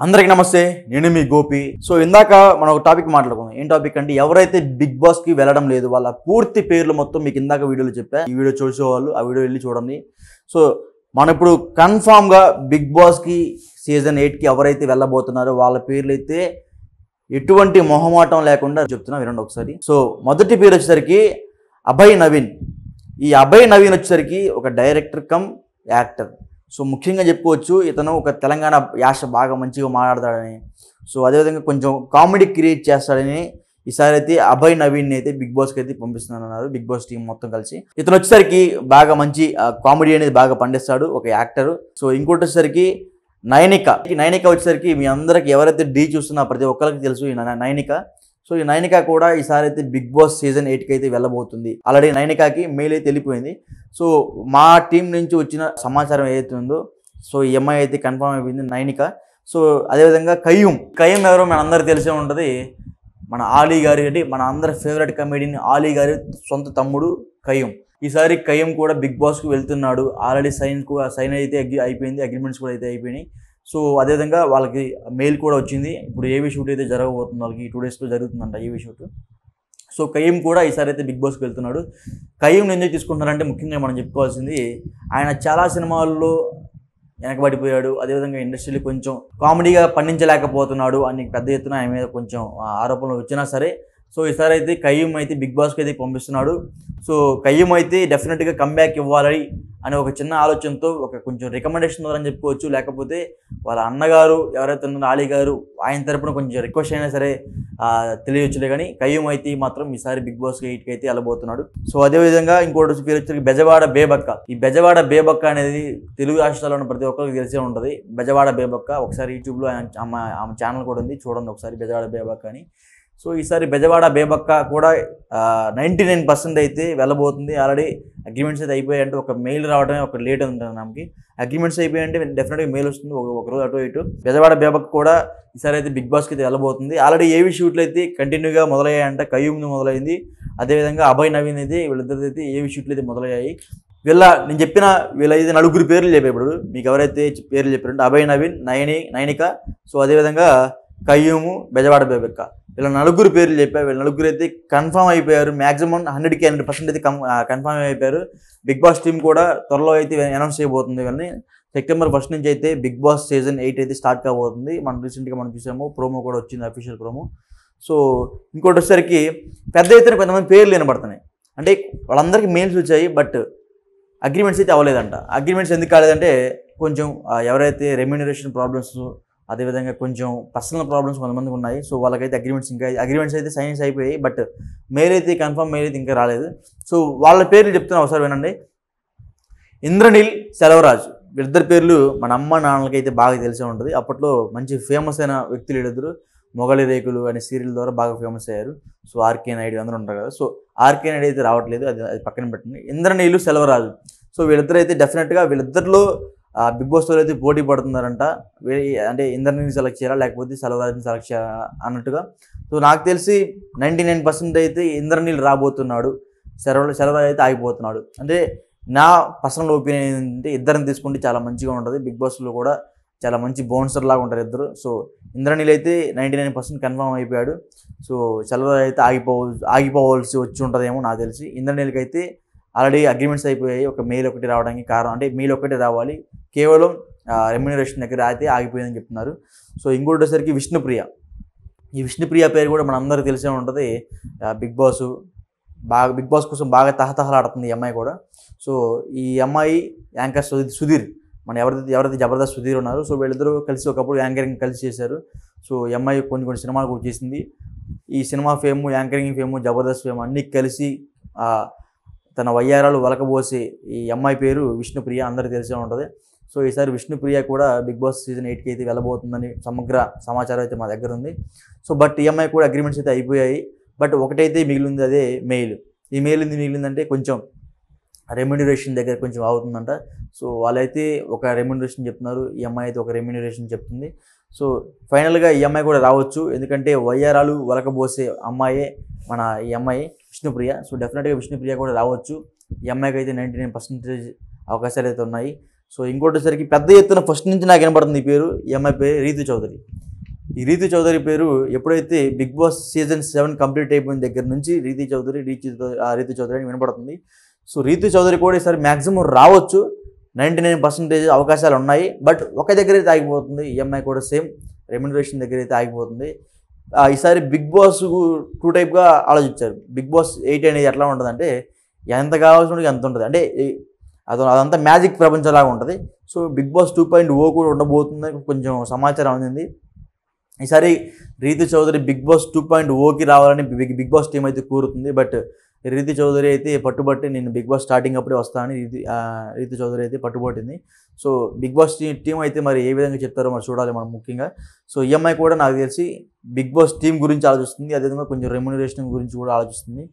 అందరికి నమస్తే, నేను మీ గోపి. సో ఇందాక మనం ఒక టాపిక్ మాట్లాడుకున్నాం. ఏం టాపిక్ అంటే ఎవరైతే బిగ్ బాస్ కి వెళ్ళడం లేదు వాళ్ళ పూర్తి పేర్లు మొత్తం మీకు ఇందాక వీడియోలో చెప్పా. ఈ వీడియో చూసేవాళ్ళు ఆ వీడియో వెళ్ళి చూడండి. సో మనం ఇప్పుడు కన్ఫామ్ గా బిగ్ బాస్ కి సీజన్ 8 కి ఎవరైతే వెళ్ళబోతున్నారో వాళ్ళ పేర్లు అయితే ఎటువంటి మొహమాటం లేకుండా చెప్తున్నా, వినండి ఒకసారి. సో మొదటి పేరు వచ్చేసరికి అభయ్ నవీన్. ఈ అభయ్ నవీన్ వచ్చేసరికి ఒక డైరెక్టర్ కమ్ యాక్టర్. సో ముఖ్యంగా చెప్పుకోవచ్చు ఇతను ఒక తెలంగాణ యాస బాగా మంచిగా మాట్లాడతాడని, సో అదేవిధంగా కొంచెం కామెడీ క్రియేట్ చేస్తాడని ఈసారి అయితే అభయ్ నవీన్ అయితే బిగ్ బాస్కి అయితే పంపిస్తున్నారన్నారు, బిగ్ బాస్ టీం మొత్తం కలిసి. ఇతను వచ్చేసరికి బాగా మంచి కామెడీ అనేది బాగా పండిస్తాడు, ఒక యాక్టర్. సో ఇంకోటి వచ్చేసరికి నైనిక వచ్చేసరికి మీ అందరికి ఎవరైతే డీ చూస్తున్నా ప్రతి ఒక్కరికి తెలుసు ఈ నైనిక. సో ఈ నైనిక కూడా ఈసారి అయితే బిగ్ బాస్ సీజన్ 8కి అయితే వెళ్ళబోతుంది. ఆల్రెడీ నైనికాకి మెయిల్ అయితే వెళ్ళిపోయింది. సో మా టీం నుంచి వచ్చిన సమాచారం ఏదైతే ఉందో సో ఈ అమ్మాయి అయితే కన్ఫర్మ్ అయిపోయింది నైనిక. సో అదేవిధంగా కయ్యూమ్ ఎవరో మన అందరికి తెలిసే ఉంటుంది, మన ఆలీ గారి అంటే మన అందరి ఫేవరెట్ కమెడియన్ ఆలీ గారి సొంత తమ్ముడు కయ్యూమ్. ఈసారి కయ్యూమ్ కూడా బిగ్ బాస్కి వెళ్తున్నాడు. ఆల్రెడీ సైన్ అయితే అయిపోయింది, అగ్రిమెంట్స్ కూడా అయితే అయిపోయినాయి. సో అదేవిధంగా వాళ్ళకి మెయిల్ కూడా వచ్చింది. ఇప్పుడు ఏవీ షూట్ అయితే జరగబోతుంది, వాళ్ళకి 2 డేస్లో జరుగుతుందంట ఏవీ షూట్. సో కయ్యూమ్ కూడా ఈసారి అయితే బిగ్ బాస్కి వెళ్తున్నాడు. కయ్యూమ్ ఎందుకు తీసుకుంటున్నారంటే ముఖ్యంగా మనం చెప్పుకోవాల్సింది ఆయన చాలా సినిమాల్లో వెనకబడిపోయాడు, అదేవిధంగా ఇండస్ట్రీలో కొంచెం కామెడీగా పండించలేకపోతున్నాడు అని పెద్ద ఎత్తున ఆయన మీద కొంచెం ఆరోపణలు వచ్చినా సరే సో ఈసారి అయితే కయ్యూమ్ అయితే బిగ్ బాస్కి అయితే పంపిస్తున్నాడు. సో కయ్యూమ్ అయితే డెఫినెట్గా కంబ్యాక్ ఇవ్వాలి అనే ఒక చిన్న ఆలోచనతో ఒక కొంచెం రికమెండేషన్ ద్వారా చెప్పుకోవచ్చు, లేకపోతే వాళ్ళ అన్నగారు ఎవరైతే ఉన్నారో ఆలీ గారు ఆయన తరపున కొంచెం రిక్వెస్ట్ అయినా సరే తెలియవచ్చులే. కానీ కయ్యూమ్ అయితే మాత్రం ఈసారి బిగ్ బాస్ 8కి అయితే వెళ్ళబోతున్నాడు. సో అదేవిధంగా ఇంకోటి పేరు వచ్చి బెజవాడ బేబక్క. ఈ బెజవాడ బేబక్క అనేది తెలుగు రాష్ట్రాల్లో ఉన్న ప్రతి ఒక్కరికి తెలిసే ఉంటుంది. బెజవాడ బేబక్క ఒకసారి యూట్యూబ్లో ఆమె ఛానల్ కూడా ఉంది, చూడండి ఒకసారి బెజవాడ బేబక్క అని. సో ఈసారి బెజవాడ బేబక్క కూడా 99% అయితే వెళ్ళబోతుంది. ఆల్రెడీ అగ్రిమెంట్స్ అయితే అయిపోయాయంటే ఒక మెయిల్ రావడమే ఒక లేట్ ఉంటుంది. మనకి అగ్రిమెంట్స్ అయిపోయాయంటే డెఫినెట్గా మెయిల్ వస్తుంది, ఒక రోజు అటు ఇటు. బెజవాడ బేబక్క కూడా ఈసారి అయితే బిగ్ బాస్కి అయితే వెళ్ళబోతుంది. ఆల్రెడీ ఏవి షూట్లు అయితే కంటిన్యూగా మొదలయ్యాయంట. కయ్యూమ్ మొదలైంది, అదేవిధంగా అభయ్ నవీన్ అయితే వీళ్ళిద్దరిది అయితే ఏవి షూట్లు అయితే మొదలయ్యాయి. నేను చెప్పిన వీళ్ళైతే 4 పేర్లు చెప్పారు. ఇప్పుడు మీకు ఎవరైతే పేర్లు చెప్పారంటే అభయ్ నవీన్, నైనిక, సో అదేవిధంగా కయ్యూము, బెజవాడ బేబక్క, వీళ్ళ 4 పేర్లు చెప్పారు. వీళ్ళ 4 అయితే కన్ఫర్మ్ అయిపోయారు. మ్యాక్సిమం 100కి 100% అయితే కన్ఫర్మ్ అయిపోయారు. బిగ్ బాస్ టీం కూడా త్వరలో అయితే అనౌన్స్ చేయబోతుంది. వీళ్ళని సెప్టెంబర్ 1 నుంచి అయితే బిగ్ బాస్ సీజన్ 8 అయితే స్టార్ట్ కాబోతుంది. మనం రీసెంట్గా మనం చూసాము, ప్రోమో కూడా వచ్చింది, అఫీషియల్ ప్రోమో. సో ఇంకోటి వచ్చేసరికి పెద్ద ఎత్తున కొంతమంది పేర్లు వినబడుతున్నాయి. అంటే వాళ్ళందరికీ మెయిల్స్ వచ్చాయి, బట్ అగ్రిమెంట్స్ అయితే అవ్వలేదంట. అగ్రిమెంట్స్ ఎందుకు కాలేదంటే కొంచెం ఎవరైతే రెమ్యూనరేషన్ ప్రాబ్లమ్స్, అదేవిధంగా కొంచెం పర్సనల్ ప్రాబ్లమ్స్ కొంతమందికి ఉన్నాయి. సో వాళ్ళకైతే అగ్రిమెంట్స్ అయితే సైన్స్ అయిపోయాయి, బట్ మెయిల్ అయితే కన్ఫర్మ్ మెయిల్ అయితే ఇంకా రాలేదు. సో వాళ్ళ పేర్లు చెప్తున్నా ఒకసారి వినండి. ఇంద్రనీల్, సెలవరాజ్, వీళ్ళిద్దరు పేర్లు మన అమ్మ నాన్నలకి అయితే బాగా తెలిసే ఉంటుంది. అప్పట్లో మంచి ఫేమస్ అయిన వ్యక్తులు వీళ్ళిద్దరు. మొగలి రేకులు అనే సీరియల్ ద్వారా బాగా ఫేమస్ అయ్యారు. సో ఆర్కే నాయుడు అందరూ ఉంటారు కదా. సో ఆర్కే నాయుడు అయితే రావట్లేదు, అది పక్కన పెట్టండి. ఇంద్రనీలు, సెలవరాజు, సో వీళ్ళిద్దరు అయితే డెఫినెట్గా వీళ్ళిద్దరిలో బిగ్ బాస్లో అయితే పోటీ పడుతున్నారంట. అంటే ఇంద్రనీని సెలెక్ట్ చేయాలా లేకపోతే సెలవరాజ్ని సెలెక్ట్ చేయాలా అన్నట్టుగా. సో నాకు తెలిసి 99% అయితే ఇంద్రనీల్ రాబోతున్నాడు, సెలవరాజ్ అయితే ఆగిపోతున్నాడు. అంటే నా పర్సనల్ ఒపీనియన్ ఏంటంటే ఇద్దరిని తీసుకుంటే చాలా మంచిగా ఉంటుంది. బిగ్ బాస్లో కూడా చాలా మంచి బౌన్సర్ లాగా ఉంటారు ఇద్దరు. సో ఇంద్రనీల్ అయితే 99% కన్ఫర్మ్ అయిపోయాడు. సో సెలవరాజ్ అయితే ఆగిపోవాల్సి వచ్చి ఉంటుందేమో నాకు తెలిసి. ఇంద్రనీల్కి అయితే ఆల్రెడీ అగ్రిమెంట్స్ అయిపోయాయి. ఒక మెయిల్ ఒకటి రావడానికి కారణం అంటే మెయిల్ ఒకటి రావాలి, కేవలం రెమ్యూనరేషన్ దగ్గర అయితే ఆగిపోయిందని చెప్తున్నారు. సో ఇంకోటి వచ్చేసరికి విష్ణుప్రియ. ఈ విష్ణుప్రియ పేరు కూడా మన అందరికీ తెలిసే ఉంటుంది. బిగ్ బాస్ కోసం బాగా తహతహలాడుతుంది ఈ అమ్మాయి కూడా. సో ఈ అమ్మాయి యాంకర్ సుధీర్, మన ఎవరైతే జబర్దస్త్ సుధీర్ ఉన్నారు, సో వీళ్ళిద్దరూ కలిసి ఒకప్పుడు యాంకరింగ్ కలిసి చేశారు. సో ఈ అమ్మాయి కొన్ని సినిమాలు కూడా చేసింది. ఈ cinema fame, anchoring fame, Jabardasth fame అన్నీ కలిసి తన వయ్యారాలు వలకబోసే ఈ అమ్మాయి పేరు విష్ణుప్రియ, అందరికీ తెలిసే ఉంటుంది. సో ఈసారి విష్ణుప్రియ కూడా బిగ్ బాస్ సీజన్ 8కి అయితే వెళ్ళబోతుందని సమగ్ర సమాచారం అయితే మా దగ్గర ఉంది. సో బట్ ఈ అమ్మాయి కూడా అగ్రిమెంట్స్ అయితే అయిపోయాయి, బట్ ఒకటైతే మిగిలింది, అదే మెయిల్. ఈ మెయిల్ ఎందుకు మిగిలిందంటే కొంచెం రెమ్యూనరేషన్ దగ్గర కొంచెం అవుతుందంట. సో వాళ్ళైతే ఒక రెమ్యూనరేషన్ చెప్తున్నారు, ఈ అమ్మాయి అయితే ఒక రెమ్యూనరేషన్ చెప్తుంది. సో ఫైనల్గా ఈ అమ్మాయి కూడా రావచ్చు, ఎందుకంటే వయ్యారాలు వలకబోసే అమ్మాయే ఈ అమ్మాయి విష్ణుప్రియ. సో డెఫినెట్గా విష్ణుప్రియ కూడా రావచ్చు. ఈ అమ్మాయికి అయితే 99% అవకాశాలు అయితే ఉన్నాయి. సో ఇంకోటిసరికి పెద్ద ఎత్తున ఫస్ట్ నుంచి నాకు వినపడుతుంది ఈ పేరు. ఈ అమ్మాయి పేరు రీతు చౌదరి. ఈ రీతు చౌదరి పేరు ఎప్పుడైతే బిగ్ బాస్ సీజన్ 7 కంప్లీట్ అయిపోయిన దగ్గర నుంచి రీతు చౌదరి అని వినపడుతుంది. సో రీతు చౌదరి కూడా ఈసారి మ్యాక్సిమం రావచ్చు, 99% అవకాశాలు ఉన్నాయి. బట్ ఒక దగ్గర అయితే ఆగిపోతుంది. ఈ అమ్మాయి కూడా సేమ్ రెమ్యునరేషన్ దగ్గర అయితే ఆగిపోతుంది. ఈసారి బిగ్ బాస్ 2 టైప్గా ఆలోచించారు. బిగ్ బాస్ 8 అనేది ఎట్లా ఉంటుందంటే ఎంత కావాల్సిన ఎంత ఉంటుంది అంటే అదంతా మ్యాజిక్ ప్రపంచంలాగా ఉంటుంది. సో బిగ్ బాస్ 2.0 కూడా ఉండబోతుంది కొంచెం సమాచారం అందింది. ఈసారి రీతు చౌదరి బిగ్ బాస్ 2.0కి రావాలని బిగ్ బాస్ టీం అయితే కోరుతుంది. బట్ రీతు చౌదరి అయితే పట్టుబట్టి నేను బిగ్ బాస్ స్టార్టింగ్ అప్పుడే వస్తానని రీతు చౌదరి అయితే పట్టుబట్టింది. సో బిగ్ బాస్ టీం అయితే మరి ఏ విధంగా చెప్తారో మరి చూడాలి మనం ముఖ్యంగా. సో ఈఎంఐ కూడా నాకు తెలిసి బిగ్ బాస్ టీం గురించి ఆలోచిస్తుంది, అదేవిధంగా కొంచెం రెమ్యునరేషన్ గురించి కూడా ఆలోచిస్తుంది.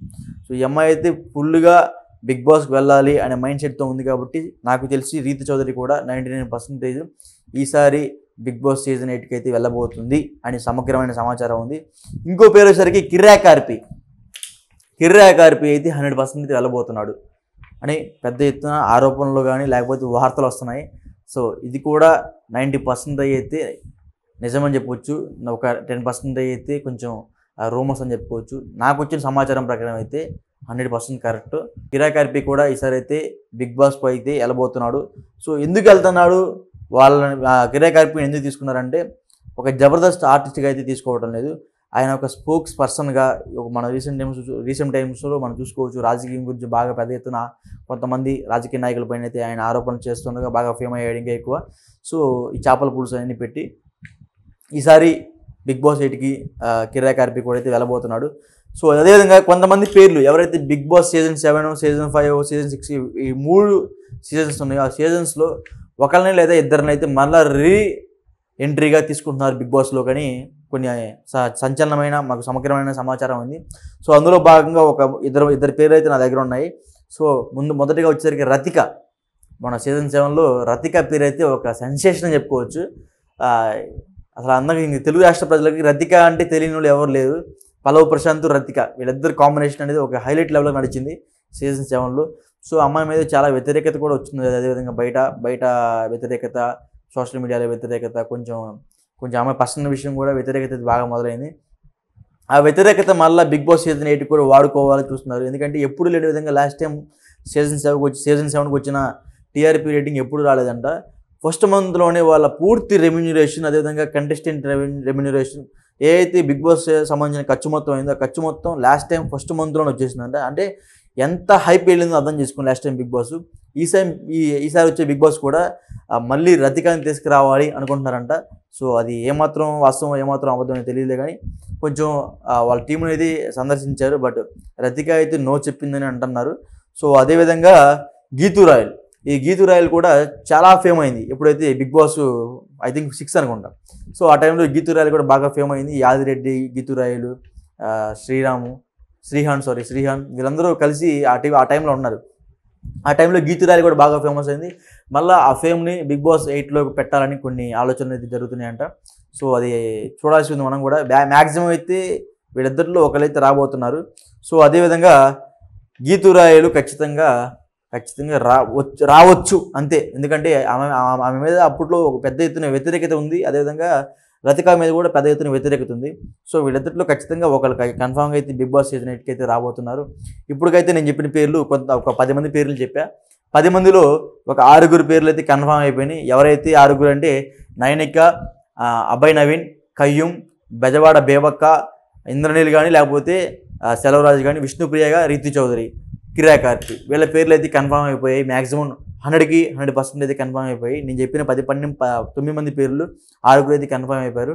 సో ఈఎంఐ అయితే ఫుల్గా బిగ్ బాస్కి వెళ్ళాలి అనే మైండ్ సెట్తో ఉంది కాబట్టి నాకు తెలిసి రీతు చౌదరి కూడా 99% ఈసారి బిగ్ బాస్ సీజన్ 8కి అయితే వెళ్ళబోతుంది అని సమగ్రమైన సమాచారం ఉంది. ఇంకో పేరు వచ్చేసరికి కిర్రా కార్పి అయితే 100% వెళ్ళబోతున్నాడు అని పెద్ద ఎత్తున ఆరోపణలు కానీ లేకపోతే వార్తలు వస్తున్నాయి. సో ఇది కూడా 90% అయితే నిజమని చెప్పవచ్చు, ఒక 10% అయితే కొంచెం రూమర్స్ అని చెప్పుకోవచ్చు. నాకు వచ్చిన సమాచారం ప్రకారం అయితే 100% కరెక్ట్. కిర్రా కార్పి కూడా ఈసారి అయితే బిగ్ బాస్ పై అయితే వెళ్ళబోతున్నాడు. సో ఎందుకు వెళ్తున్నాడు, వాళ్ళని కిర్రా కార్పిని ఎందుకు తీసుకున్నారంటే ఒక జబర్దస్త్ ఆర్టిస్ట్గా అయితే తీసుకోవడం లేదు, ఆయన ఒక స్పోక్స్ పర్సన్గా మన రీసెంట్ టైమ్స్లో మనం చూసుకోవచ్చు. రాజకీయం గురించి బాగా పెద్ద ఎత్తున కొంతమంది రాజకీయ నాయకులపైన అయితే ఆయన ఆరోపణలు చేస్తుండగా బాగా ఫేమ్ అయ్యాడు ఇంకా ఎక్కువ. సో ఈ చేపల పులుసు అన్నీ పెట్టి ఈసారి బిగ్ బాస్ 8కి కిర్రా కార్పి కూడా అయితే వెళ్ళబోతున్నాడు. సో అదేవిధంగా కొంతమంది పేర్లు ఎవరైతే Bigg Boss season 7, season 5, season 6 ఈ 3 సీజన్స్ ఉన్నాయో ఆ సీజన్స్లో ఒకరిని లేదా ఇద్దరిని అయితే మళ్ళీ ఎంట్రీగా తీసుకుంటున్నారు బిగ్ బాస్లో కానీ కొన్ని సంచలనమైన మాకు సమగ్రమైన సమాచారం ఉంది. సో అందులో భాగంగా ఒక ఇద్దరు పేర్లు అయితే నా దగ్గర ఉన్నాయి. సో మొదటిగా వచ్చేసరికి రతిక. మన సీజన్ 7లో రతిక పేరు అయితే ఒక సెన్సేషన్ అని చెప్పుకోవచ్చు. అసలు అందరికీ తెలుగు రాష్ట్ర ప్రజలకి రతిక అంటే తెలియని వాళ్ళు ఎవరు లేరు. పల్లవ్ ప్రశాంత్, రతిక వీళ్ళిద్దరు కాంబినేషన్ అనేది ఒక హైలైట్ లెవెల్లో నడిచింది సీజన్ 7లో. సో అమ్మాయి మీద చాలా వ్యతిరేకత కూడా వచ్చింది. అదేవిధంగా బయట వ్యతిరేకత, సోషల్ మీడియాలో వ్యతిరేకత, కొంచెం అమ్మాయి పర్సనల్ విషయం కూడా వ్యతిరేకత బాగా మొదలైంది. ఆ వ్యతిరేకత మళ్ళీ బిగ్ బాస్ సీజన్ 8 కూడా వాడుకోవాలని చూస్తున్నారు. ఎందుకంటే ఎప్పుడు లేని విధంగా లాస్ట్ టైం సీజన్ 7కి వచ్చిన టీఆర్పీ రేటింగ్ ఎప్పుడు రాలేదంట. ఫస్ట్ మంత్లోనే వాళ్ళ పూర్తి రెమ్యునరేషన్, అదేవిధంగా కంటెస్టెంట్ రెమ్యునరేషన్ ఏదైతే బిగ్ బాస్ సంబంధించిన ఖర్చు మొత్తం అయిందో ఆ ఖర్చు మొత్తం లాస్ట్ టైం ఫస్ట్ మంత్లోనే వచ్చేసిందంట. అంటే ఎంత హైప్ వెళ్ళిందో అర్థం చేసుకుని లాస్ట్ టైం బిగ్ బాస్. ఈసారి వచ్చే బిగ్ బాస్ కూడా మళ్ళీ రతికాని తీసుకురావాలి అనుకుంటున్నారంట. సో అది ఏమాత్రం వాస్తవం ఏమాత్రం అబద్ధం తెలియలే కానీ కొంచెం వాళ్ళ టీం అనేది సందర్శించారు. బట్ రతిక అయితే నో చెప్పిందని అంటున్నారు. సో అదేవిధంగా ఈ గీతూ రాయల్ కూడా చాలా ఫేమ్ అయింది ఎప్పుడైతే బిగ్ బాస్ ఐ థింక్ 6 అనుకుంటా. సో ఆ టైంలో గీతూ రాయల్ కూడా బాగా ఫేమ్ అయింది. యాదిరెడ్డి, గీతూ రాయలు, శ్రీహాన్ వీళ్ళందరూ కలిసి ఆ టైంలో ఉన్నారు. ఆ టైంలో గీతూ రాయల్ కూడా బాగా ఫేమస్ అయింది. మళ్ళీ ఆ ఫేమ్ని బిగ్ బాస్ 8లోకి పెట్టాలని కొన్ని ఆలోచనలు అయితే జరుగుతున్నాయంట. సో అది చూడాల్సి ఉంది మనం కూడా. మ్యాక్సిమం అయితే వీళ్ళిద్దరిలో ఒకరైతే రాబోతున్నారు. సో అదేవిధంగా గీతూ రాయలు ఖచ్చితంగా రావచ్చు అంతే. ఎందుకంటే ఆమె మీద అప్పట్లో ఒక పెద్ద ఎత్తున వ్యతిరేకత ఉంది, అదేవిధంగా రతిక మీద కూడా పెద్ద ఎత్తున వ్యతిరేకత ఉంది. సో వీళ్ళిద్దరిలో ఖచ్చితంగా ఒకరికి కన్ఫామ్గా అయితే బిగ్ బాస్ సీజన్ 8కి అయితే రాబోతున్నారు. ఇప్పటికైతే నేను చెప్పిన పేర్లు ఒక 10 మంది పేర్లు చెప్పా. 10 మందిలో ఒక 6 పేర్లు అయితే కన్ఫామ్ అయిపోయినాయి. ఎవరైతే 6 అంటే నయనిక, అభయ్ నవీన్, కయ్యూమ్, బెజవాడ బేబక్క, ఇంద్రనీల్ కానీ లేకపోతే సెలవరాజు కానీ, విష్ణుప్రియగా, రీతు చౌదరి, కిర్రా కార్పి వీళ్ళ పేర్లు అయితే కన్ఫామ్ అయిపోయాయి. మ్యాక్సిమం 100% అయితే కన్ఫామ్ అయిపోయాయి. నేను చెప్పిన 9 మంది పేర్లు 6 అయితే కన్ఫామ్ అయిపోయారు.